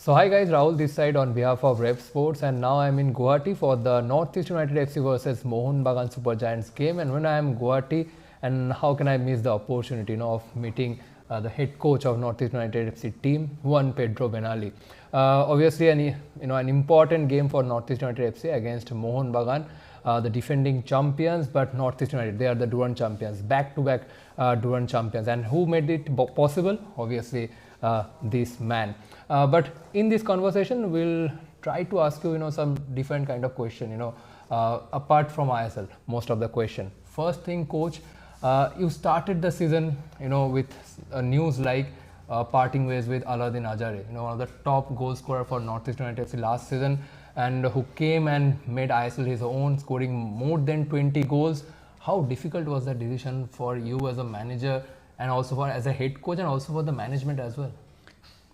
So hi guys, Rahul this side on behalf of Revsportz, and now I'm in Guwahati for the NorthEast United FC versus Mohun Bagan Super Giants game. And when I am Guwahati, and how can I miss the opportunity of meeting the head coach of NorthEast United FC team, Juan Pedro Benali. Obviously an important game for NorthEast United FC against Mohun Bagan, the defending champions, but NorthEast United, they are the Durand champions, back-to-back Durand champions. And who made it possible? Obviously this man. But in this conversation, we'll try to ask you, some different kind of question, apart from ISL, most of the question. First thing, coach, you started the season, with news like parting ways with Alaaeddine Ajaraie, one of the top goal scorer for NorthEast United FC last season, and who came and made ISL his own, scoring more than 20 goals. How difficult was that decision for you as a manager, and also as a head coach, and also for the management as well?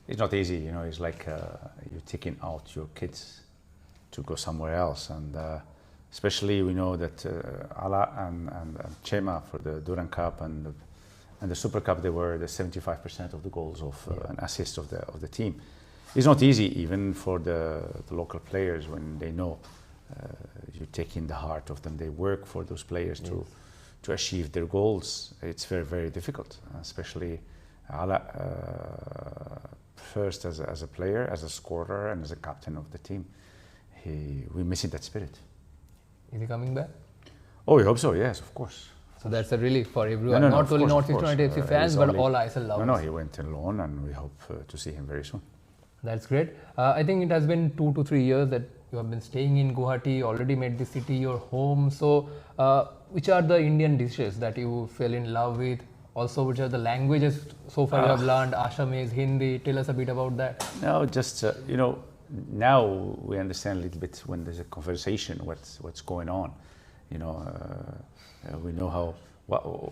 It's not easy, it's like you're taking out your kids to go somewhere else, and especially we know that Ala and Chema for the Durand Cup and the Super Cup, they were the 75% of the goals of and assists of the team. It's not easy even for the local players when they know you're taking the heart of them. They work for those players to achieve their goals. It's very, very difficult, especially Ala. First as a player, as a scorer, and as a captain of the team. We're missing that spirit. Is he coming back? Oh, we hope so, yes, of course. So that's a relief for everyone, not only NorthEast United FC fans, but all ISL lovers. No, he went on loan, and we hope to see him very soon. That's great. I think it has been 2 to 3 years that you have been staying in Guwahati, already made the city your home. So which are the Indian dishes that you fell in love with? Also, which are the languages so far you have learned? Assamese, Hindi. Tell us a bit about that. No, just now we understand a little bit when there's a conversation what's going on. We know how.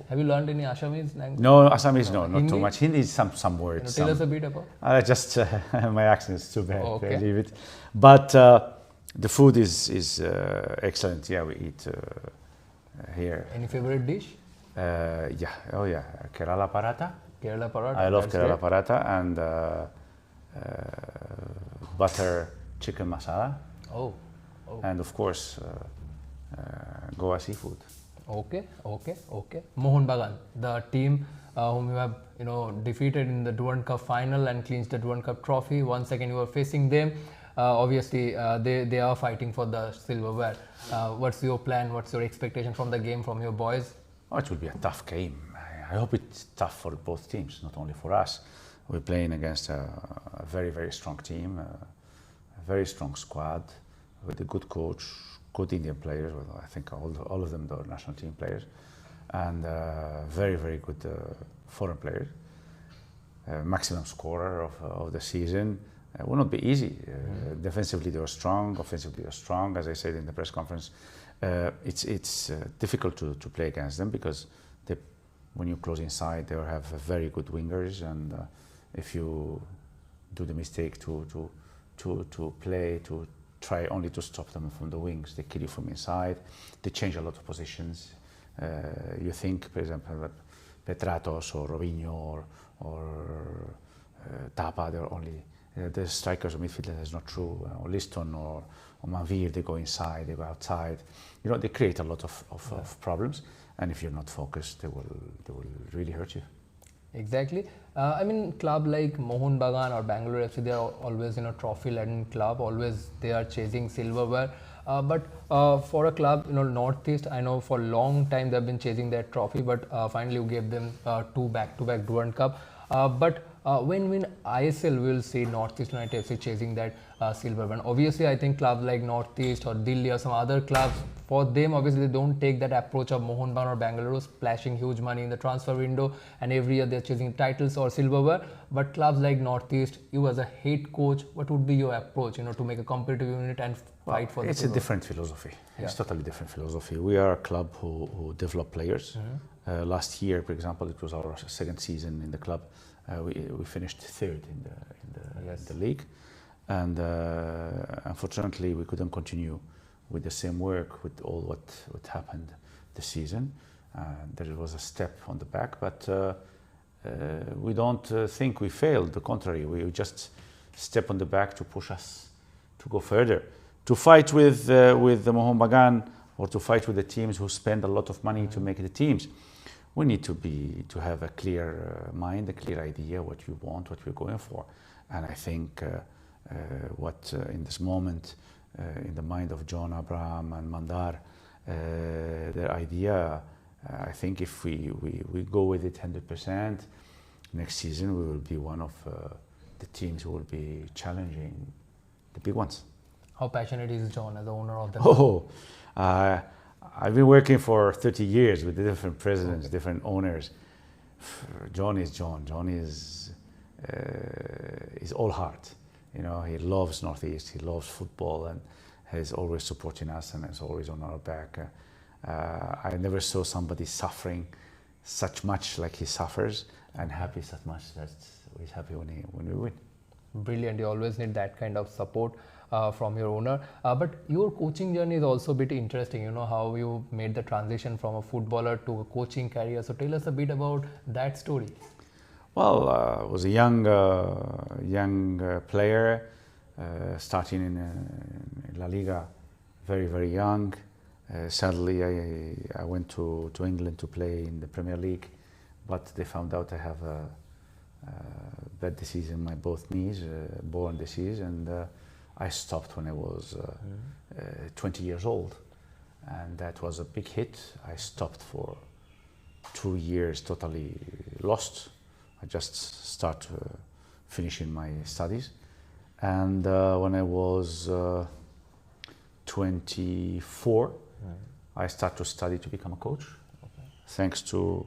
Have you learned any Assamese language? No, Assamese no, not Hindi? too much. Hindi is some words. Tell us a bit about. Just my accent is too bad. Oh, okay. I leave it. But the food is excellent. Yeah, we eat here. Any favorite dish? Kerala paratha. Kerala paratha. I love Kerala paratha and butter chicken masala. Oh. And of course, Goa seafood. Okay. Mohun Bagan, the team whom you have defeated in the Durand Cup final and clinched the Durand Cup trophy. Once again, you are facing them. Obviously, they are fighting for the silverware. What's your plan? What's your expectation from the game from your boys? Oh, it will be a tough game. I hope it's tough for both teams, not only for us. We're playing against a very, very strong team, a very strong squad with a good coach, good Indian players. Well, I think all of them are national team players, and very, very good foreign players. Maximum scorer of the season. It will not be easy. Defensively they are strong, offensively they are strong. As I said in the press conference, it's difficult to play against them because when you close inside, they have very good wingers, and if you do the mistake to try only to stop them from the wings, they kill you from inside. They change a lot of positions. You think, for example, that Petratos or Robinho or Tapa, they're only the strikers or midfielders. That's not true. Or Liston or Manvir, they go inside, they go outside. They create a lot of problems, and if you're not focused, they will really hurt you. Exactly. Club like Mohun Bagan or Bangalore FC, they are always trophy-laden club. Always they are chasing silverware. But for a club, NorthEast, I know for a long time they have been chasing that trophy. But finally, you gave them 2 back-to-back Durand Cup. But when we in ISL, we'll see NorthEast United FC chasing that silverware. Obviously, I think clubs like NorthEast or Delhi or some other clubs, for them, obviously, they don't take that approach of Mohun Bagan or Bangalore, splashing huge money in the transfer window, and every year they're chasing titles or silverware. But clubs like NorthEast, you as a head coach, what would be your approach, to make a competitive unit and fight for the silverware? It's a different philosophy. Yeah. It's totally different philosophy. We are a club who develop players. Last year, for example, it was our second season in the club. We finished third in the league, and unfortunately, we couldn't continue with the same work with all what happened this season. There was a step on the back, but we don't think we failed. The contrary, we just step on the back to push us to go further. To fight with the Mohun Bagan or to fight with the teams who spend a lot of money to make the teams, we need to have a clear mind, a clear idea what we want, what we're going for. And I think what in this moment in the mind of John, Abraham and Mandar, their idea, I think if we go with it 100%, next season we will be one of the teams who will be challenging the big ones. How passionate is John as the owner of the club? I've been working for 30 years with different presidents, different owners. John is John. John is all heart. You know, he loves Northeast. He loves football, and he's always supporting us, and is always on our back. I never saw somebody suffering such much like he suffers, and happy so much that he's happy when we win. Brilliant. You always need that kind of support from your owner. But your coaching journey is also a bit interesting. You know how you made the transition from a footballer to a coaching career. So tell us a bit about that story. Well, I was a young player, starting in La Liga, very, very young. Sadly, I went to England to play in the Premier League, but they found out I have a bad disease in my both knees, bone disease, and I stopped when I was 20 years old, and that was a big hit. I stopped for 2 years, totally lost. I just start finishing my studies, and when I was 24, I start to study to become a coach. Okay. Thanks to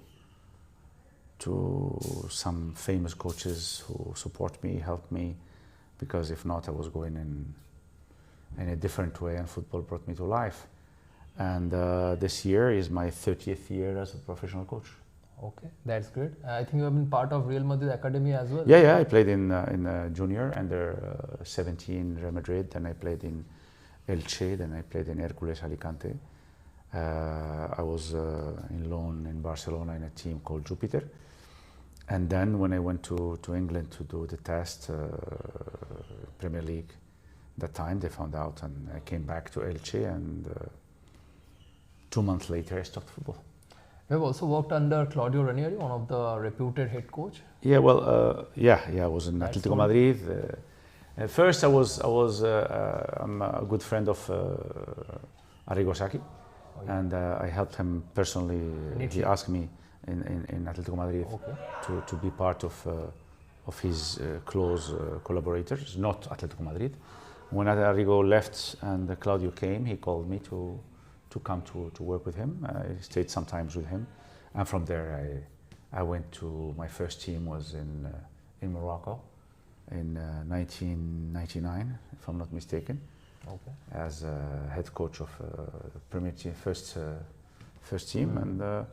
some famous coaches who support me, helped me, because if not, I was going in a different way, and football brought me to life. And this year is my 30th year as a professional coach. Okay, that's great. I think you have been part of Real Madrid Academy as well. Yeah, I played in junior under 17 Real Madrid, then I played in Elche, then I played in Hércules Alicante. I was in loan in Barcelona in a team called Jupiter. And then when I went to England to do the test, Premier League, that time they found out, and I came back to Elche, and 2 months later I stopped football. You have also worked under Claudio Ranieri, one of the reputed head coach. Yeah, well, I was in Atletico Madrid. At first, I'm a good friend of Arrigo Sacchi, and I helped him personally. He asked me in Atletico Madrid to be part of his close collaborators, not Atletico Madrid. When Arrigo left and Claudio came, he called me to come to work with him. I stayed sometimes with him, and from there I went to my first team was in Morocco in 1999, if I'm not mistaken, as head coach of Premier Team, first team, and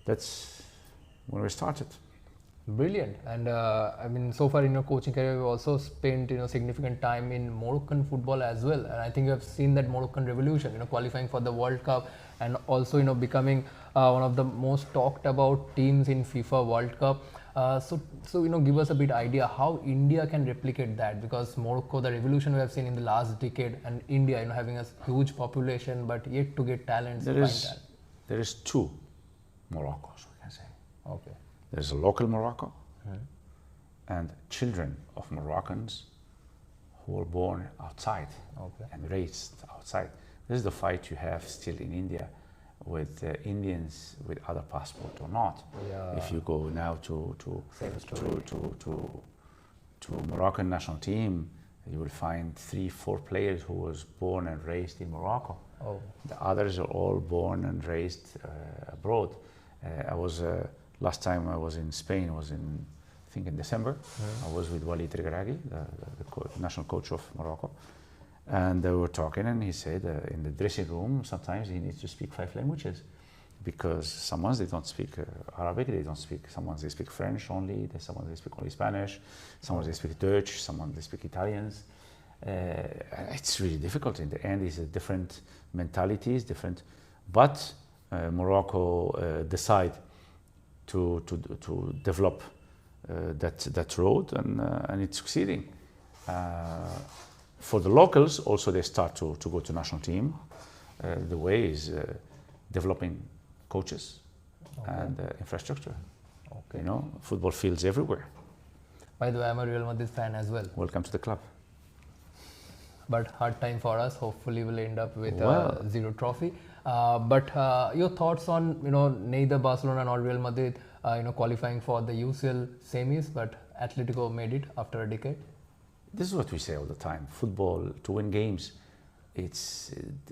that's when we started. Brilliant. And I mean, so far in your coaching career, you also spent significant time in Moroccan football as well. And I think you have seen that Moroccan revolution, qualifying for the World Cup, and also becoming one of the most talked about teams in FIFA World Cup. So give us a bit idea how India can replicate that, because Morocco, the revolution we have seen in the last decade, and India, having a huge population but yet to get talents. There is two Moroccos, we can say. Okay. There's a local Morocco and children of Moroccans who were born outside and raised outside. This is the fight you have still in India with Indians with other passport or not. Yeah. If you go now to Moroccan national team, you will find 3-4 players who was born and raised in Morocco. Oh. The others are all born and raised abroad. Last time I was in Spain was I think in December. I was with Walid Regragui, the national coach of Morocco, and we were talking, and he said in the dressing room sometimes he needs to speak 5 languages, because someone they don't speak Arabic, they speak French only, someone they speak only Spanish, someone they speak Dutch, someone they speak Italians. It's really difficult. In the end, it's a different mentalities, different, but Morocco decide to develop that road, and it's succeeding. For the locals, also they start to go to national team. The way is developing coaches and infrastructure. Okay. You know, football fields everywhere. By the way, I'm a Real Madrid fan as well. Welcome to the club. But hard time for us. Hopefully, we'll end up with Well. a 0 trophy. But your thoughts on neither Barcelona nor Real Madrid qualifying for the UCL semis, but Atletico made it after a decade. This is what we say all the time. Football, to win games, it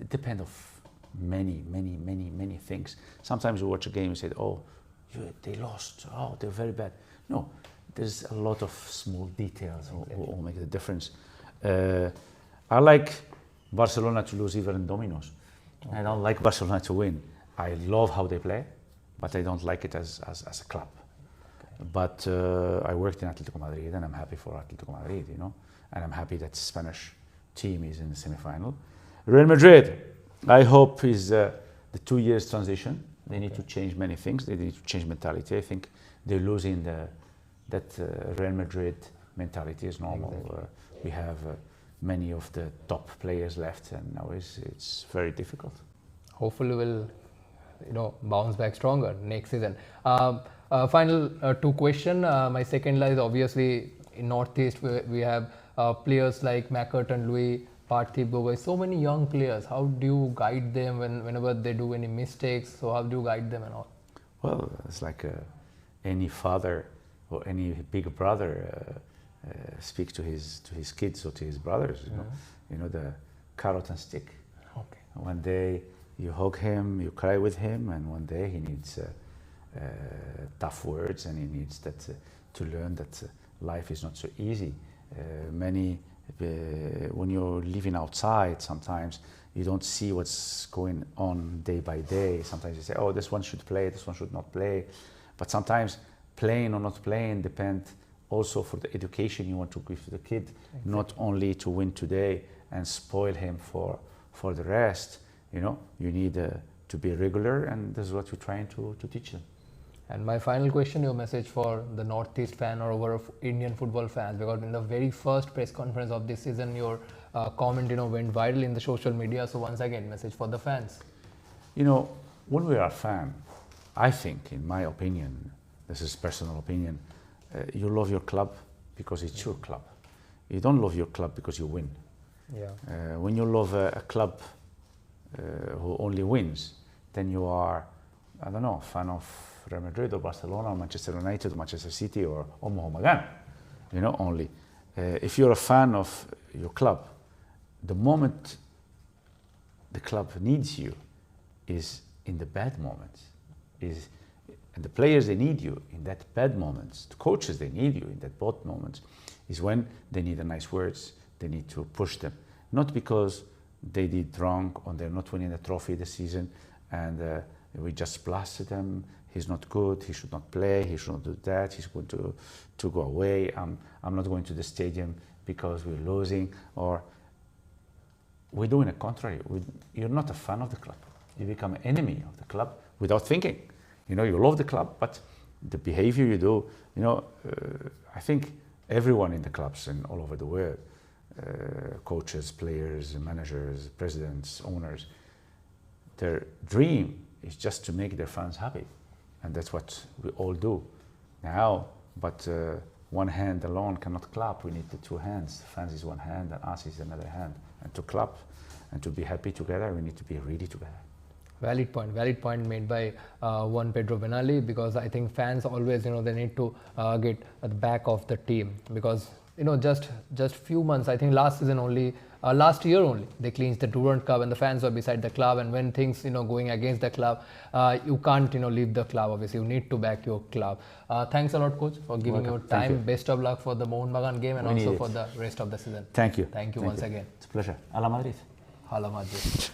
depends of many things. Sometimes you watch a game and say, oh, they lost. Oh, they're very bad. No, there's a lot of small details who make the difference. I like Barcelona to lose even in dominoes. I don't like Barcelona to win. I love how they play, but I don't like it as a club. But I worked in Atletico Madrid, and I'm happy for Atletico Madrid, you know, and I'm happy that the Spanish team is in the semi-final. Real Madrid, I hope is the 2 years transition. They need to change many things. They need to change mentality. I think they're losing that Real Madrid mentality is normal. Exactly. We have many of the top players left, and now it's very difficult. Hopefully, we'll bounce back stronger next season. Final two question. My second line is obviously in Northeast. We have players like McCurtain, Louis, Parthiv, Gogoi. So many young players. How do you guide them whenever they do any mistakes? So how do you guide them and all? Well, it's like any father or any big brother speak to his kids or to his brothers. You know the carrot and stick. Okay. One day you hug him, you cry with him, and one day he needs tough words, and he needs to learn that life is not so easy. When you're living outside, sometimes you don't see what's going on day by day. Sometimes you say, oh, this one should play, this one should not play. But sometimes playing or not playing depends also for the education you want to give to the kid, exactly. Not only to win today and spoil him for the rest. You know, you need to be regular, and this is what we're trying to teach them. And my final question, your message for the Northeast fan or over Indian football fans, because in the very first press conference of this season, your comment, went viral in the social media. So once again, message for the fans. You know, when we are a fan, I think, in my opinion, this is personal opinion, you love your club because it's your club. You don't love your club because you win. Yeah. When you love a club who only wins, then you are, I don't know, fan of Real Madrid or Barcelona or Manchester United or Manchester City or Mohun Bagan, only. If you're a fan of your club, the moment the club needs you is in the bad moments. And the players, they need you in that bad moments. The coaches, they need you in that bad moments. Is when they need the nice words, they need to push them. Not because they did wrong or they're not winning the trophy this season and we just blasted them. He's not good, he should not play, he should not do that, he's going to go away. I'm not going to the stadium because we're losing, or we're doing the contrary. You're not a fan of the club. You become an enemy of the club without thinking. You love the club, but the behavior you do, I think everyone in the clubs and all over the world, coaches, players, managers, presidents, owners, their dream is just to make their fans happy. And that's what we all do now. But one hand alone cannot clap. We need the two hands. The fans is one hand and us is another hand. And to clap and to be happy together, we need to be ready together. Valid point made by Juan Pedro Benali, because I think fans always, they need to get at the back of the team, because, just few months, I think last year only, they clinched the Durand Cup and the fans were beside the club, and when things, going against the club, you can't, leave the club, obviously, you need to back your club. Thanks a lot, coach, for giving your time. Best of luck for the Mohun Bagan game and also for the rest of the season. Thank you. Thank you once again. It's a pleasure. Ala Madrid. Hala Madrid.